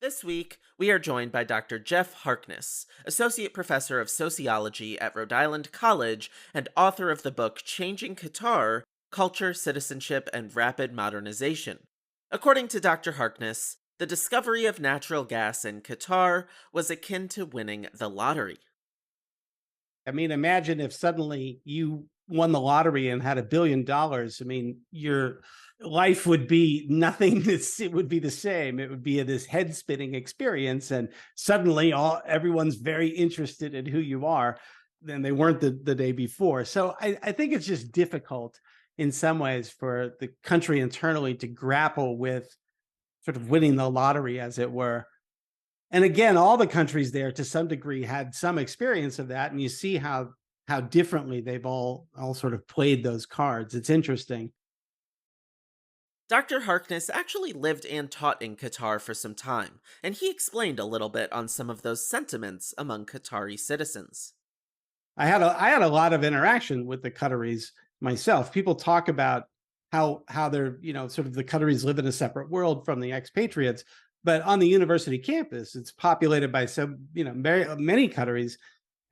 This week, we are joined by Dr. Geoff Harkness, Associate Professor of Sociology at Rhode Island College and author of the book Changing Qatar: Culture, Citizenship, and Rapid Modernization. According to Dr. Harkness, the discovery of natural gas in Qatar was akin to winning the lottery. I mean, imagine if suddenly you won the lottery and had $1 billion. I mean, your life would be nothing. It would be the same. It would be this head spinning experience. And suddenly everyone's very interested in who you are than they weren't the day before. So I think it's just difficult in some ways for the country internally to grapple with sort of winning the lottery, as it were. And again, all the countries there to some degree had some experience of that, and you see how differently they've all sort of played those cards. It's interesting. Dr. Harkness actually lived and taught in Qatar for some time, and he explained a little bit on some of those sentiments among Qatari citizens. I had a lot of interaction with the Qataris myself. People talk about how they're, sort of the Qataris live in a separate world from the expatriates, but on the university campus, it's populated by many Qataris,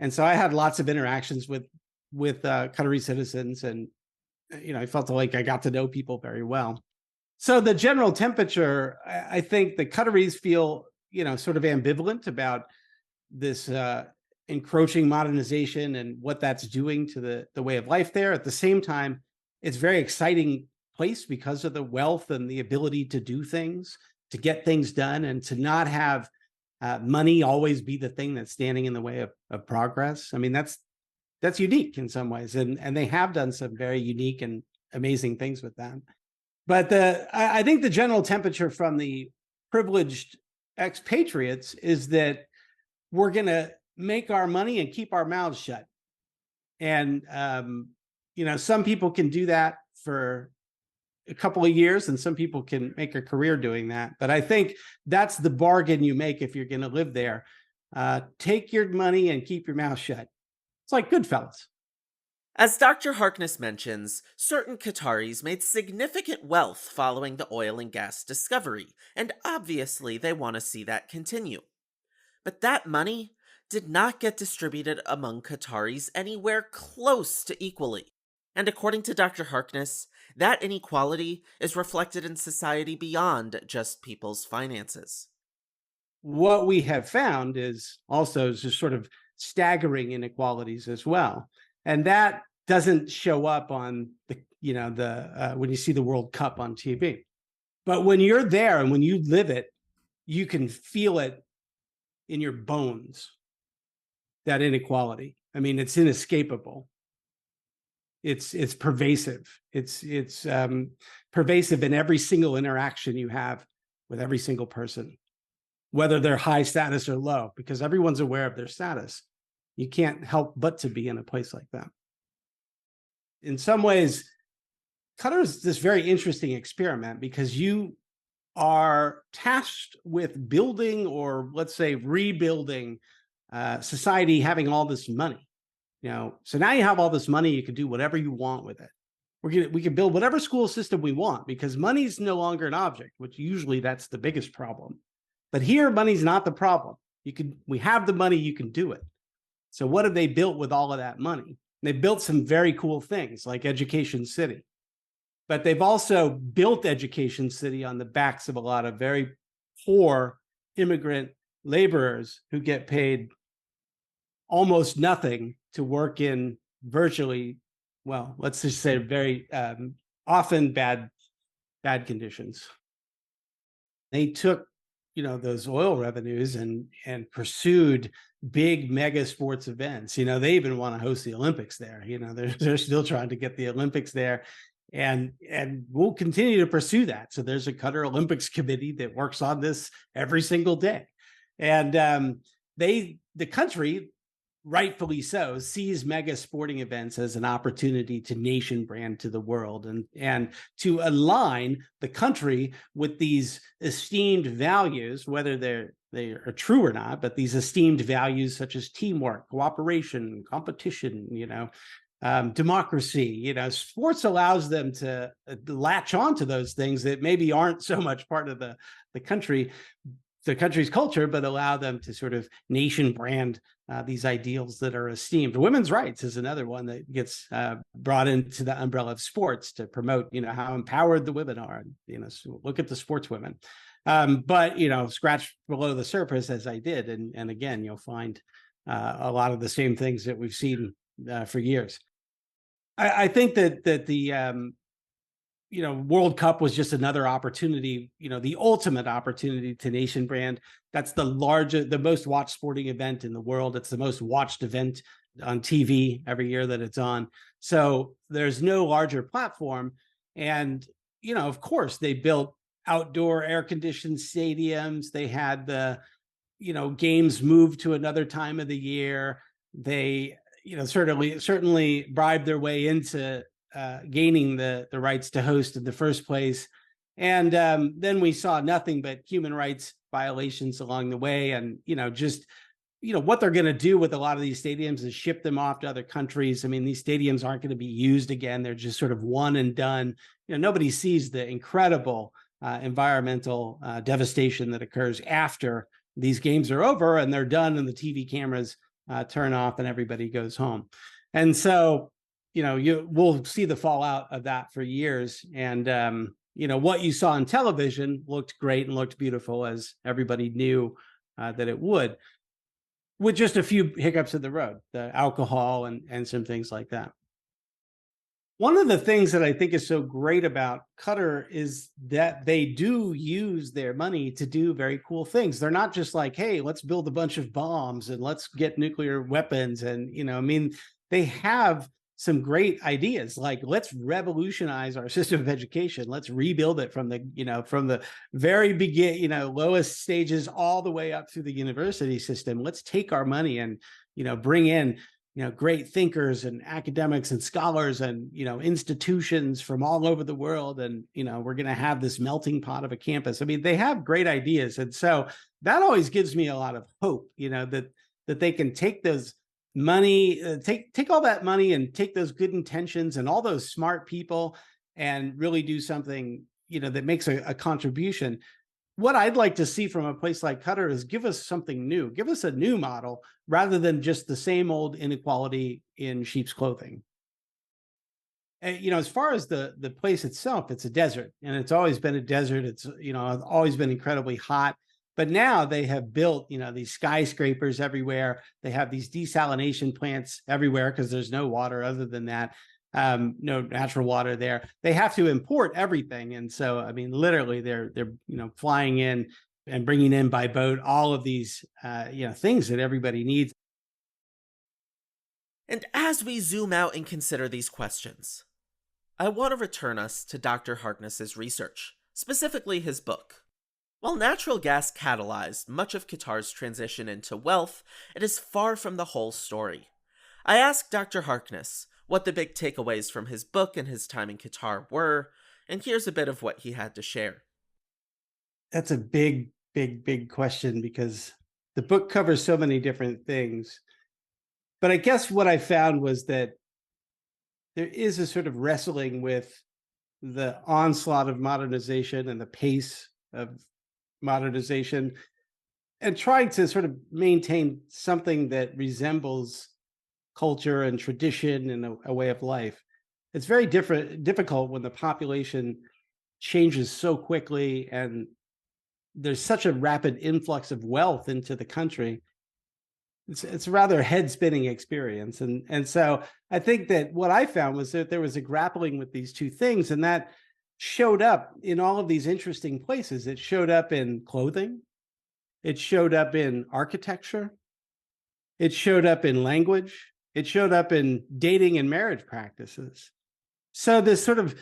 and so I had lots of interactions with Qatari citizens, and I felt like I got to know people very well. So the general temperature, I think the Qataris feel, sort of ambivalent about this encroaching modernization and what that's doing to the way of life there. At the same time, it's a very exciting place because of the wealth and the ability to do things, to get things done, and to not have money always be the thing that's standing in the way of progress. I mean, that's unique in some ways, and they have done some very unique and amazing things with that. But I think the general temperature from the privileged expatriates is that we're going to make our money and keep our mouths shut. And some people can do that for a couple of years, and some people can make a career doing that. But I think that's the bargain you make if you're going to live there. Take your money and keep your mouth shut. It's like Goodfellas. As Dr. Harkness mentions, certain Qataris made significant wealth following the oil and gas discovery, and obviously they want to see that continue. But that money did not get distributed among Qataris anywhere close to equally. And according to Dr. Harkness, that inequality is reflected in society beyond just people's finances. What we have found is also just sort of staggering inequalities as well. And that doesn't show up on the when you see the World Cup on TV. But when you're there and when you live it, you can feel it in your bones, that inequality. I mean, it's inescapable. It's pervasive. It's pervasive in every single interaction you have with every single person, whether they're high status or low, because everyone's aware of their status. You can't help but to be in a place like that. In some ways, Qatar is this very interesting experiment because you are tasked with building, or let's say rebuilding, society having all this money. So now you have all this money, you can do whatever you want with it. We can build whatever school system we want because money's no longer an object, which usually that's the biggest problem. But here, money's not the problem. We have the money, you can do it. So what have they built with all of that money? They built some very cool things like Education City. But they've also built Education City on the backs of a lot of very poor immigrant laborers who get paid almost nothing to work in virtually, well, let's just say very often bad conditions. They took those oil revenues and pursued big mega sports events. They even want to host the Olympics there. They're still trying to get the Olympics there, and we'll continue to pursue that. So there's a Qatar Olympics committee that works on this every single day, and the country, rightfully so, sees mega sporting events as an opportunity to nation brand to the world and to align the country with these esteemed values, whether they are true or not, but these esteemed values such as teamwork, cooperation, competition, democracy. Sports allows them to latch on to those things that maybe aren't so much part of the country the country's culture, but allow them to sort of nation brand these ideals that are esteemed. Women's rights is another one that gets brought into the umbrella of sports to promote, how empowered the women are. So look at the sports women. But scratch below the surface as I did, and again, you'll find a lot of the same things that we've seen for years. I think that the World Cup was just another opportunity, the ultimate opportunity to nation brand. That's the most watched sporting event in the world. It's the most watched event on TV every year that it's on. So there's no larger platform. And, of course, they built outdoor air conditioned stadiums. They had the, games moved to another time of the year. They, certainly bribed their way into gaining the rights to host in the first place. And then we saw nothing but human rights violations along the way. And, what they're going to do with a lot of these stadiums is ship them off to other countries. I mean, these stadiums aren't going to be used again. They're just sort of one and done. Nobody sees the incredible environmental devastation that occurs after these games are over and they're done and the TV cameras turn off and everybody goes home. And so, we'll see the fallout of that for years. And, what you saw on television looked great and looked beautiful, as everybody knew that it would, with just a few hiccups in the road, the alcohol and some things like that. One of the things that I think is so great about Qatar is that they do use their money to do very cool things. They're not just like, hey, let's build a bunch of bombs and let's get nuclear weapons. And, they have some great ideas, like let's revolutionize our system of education. Let's rebuild it from the very lowest stages all the way up through the university system. Let's take our money and, bring in, great thinkers and academics and scholars and, institutions from all over the world. And, we're going to have this melting pot of a campus. I mean, they have great ideas. And so that always gives me a lot of hope, that they can take those money, take all that money and take those good intentions and all those smart people and really do something, that makes a contribution. What I'd like to see from a place like Qatar is give us something new, give us a new model rather than just the same old inequality in sheep's clothing. And, as far as the place itself, it's a desert, and it's always been a desert. It's, always been incredibly hot. But now they have built, these skyscrapers everywhere. They have these desalination plants everywhere because there's no water other than that. No natural water there. They have to import everything. And so, I mean, literally they're flying in and bringing in by boat all of these, things that everybody needs. And as we zoom out and consider these questions, I want to return us to Dr. Harkness's research, specifically his book. While natural gas catalyzed much of Qatar's transition into wealth, it is far from the whole story. I asked Dr. Harkness what the big takeaways from his book and his time in Qatar were, and here's a bit of what he had to share. That's a big question because the book covers so many different things. But I guess what I found was that there is a sort of wrestling with the onslaught of modernization and the pace of modernization and trying to sort of maintain something that resembles culture and tradition and a way of life. It's very difficult when the population changes so quickly and there's such a rapid influx of wealth into the country. It's a rather head-spinning experience. And so I think that what I found was that there was a grappling with these two things, and that showed up in all of these interesting places. It showed up in clothing. It showed up in architecture. It showed up in language. It showed up in dating and marriage practices. So this sort of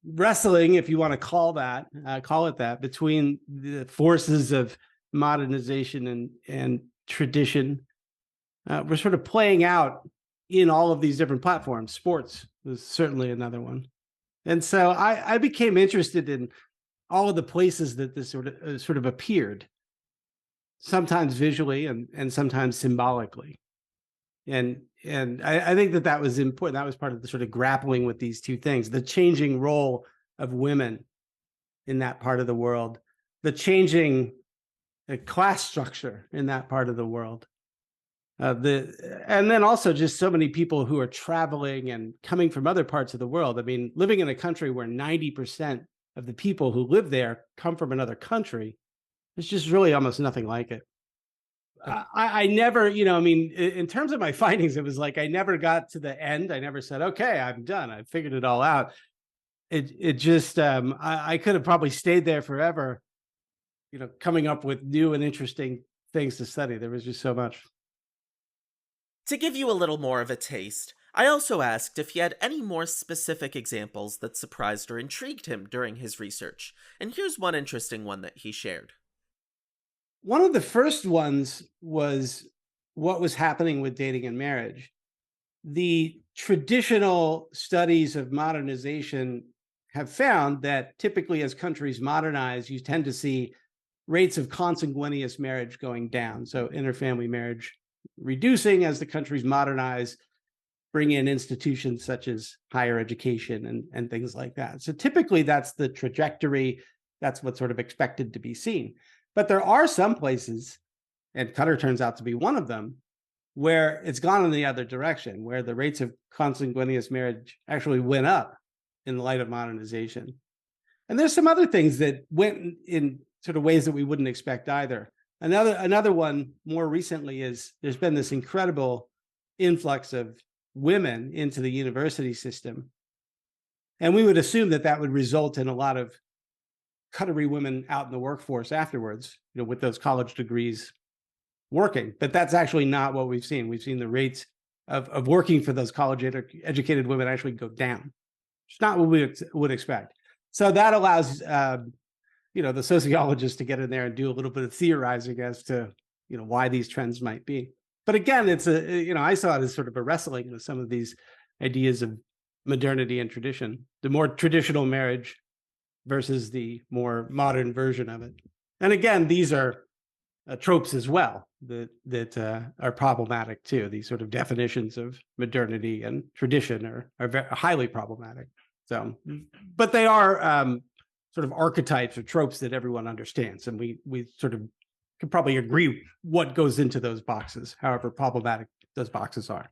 wrestling, if you want to call it that, between the forces of modernization and tradition, we're sort of playing out in all of these different platforms. Sports was certainly another one. And so I became interested in all of the places that this sort of appeared, sometimes visually and sometimes symbolically. And I think that was important. That was part of the sort of grappling with these two things: the changing role of women in that part of the world, the changing class structure in that part of the world. And then also just so many people who are traveling and coming from other parts of the world. I mean, living in a country where 90% of the people who live there come from another country, it's just really almost nothing like it. Uh, I never, I mean, in terms of my findings, it was like I never got to the end. I never said, okay, I'm done. I figured it all out. It just, I could have probably stayed there forever, coming up with new and interesting things to study. There was just so much. To give you a little more of a taste, I also asked if he had any more specific examples that surprised or intrigued him during his research, and here's one interesting one that he shared. One of the first ones was what was happening with dating and marriage. The traditional studies of modernization have found that typically as countries modernize, you tend to see rates of consanguineous marriage going down. So interfamily marriage reducing as the countries modernize, bring in institutions such as higher education and things like that. So typically that's the trajectory. That's what's sort of expected to be seen. But there are some places, and Qatar turns out to be one of them, where it's gone in the other direction, where the rates of consanguineous marriage actually went up in the light of modernization. And there's some other things that went in sort of ways that we wouldn't expect either. Another one more recently is there's been this incredible influx of women into the university system. And we would assume that that would result in a lot of Qatari women out in the workforce afterwards, with those college degrees working. But that's actually not what we've seen. We've seen the rates of working for those college educated women actually go down. It's not what we would expect. So that allows the sociologists to get in there and do a little bit of theorizing as to why these trends might be. But again, it's I saw it as sort of a wrestling with some of these ideas of modernity and tradition, the more traditional marriage versus the more modern version of it. And again, these are tropes as well that are problematic too. These sort of definitions of modernity and tradition are very highly problematic. So, but they are sort of archetypes or tropes that everyone understands, and we sort of could probably agree what goes into those boxes, however problematic those boxes are.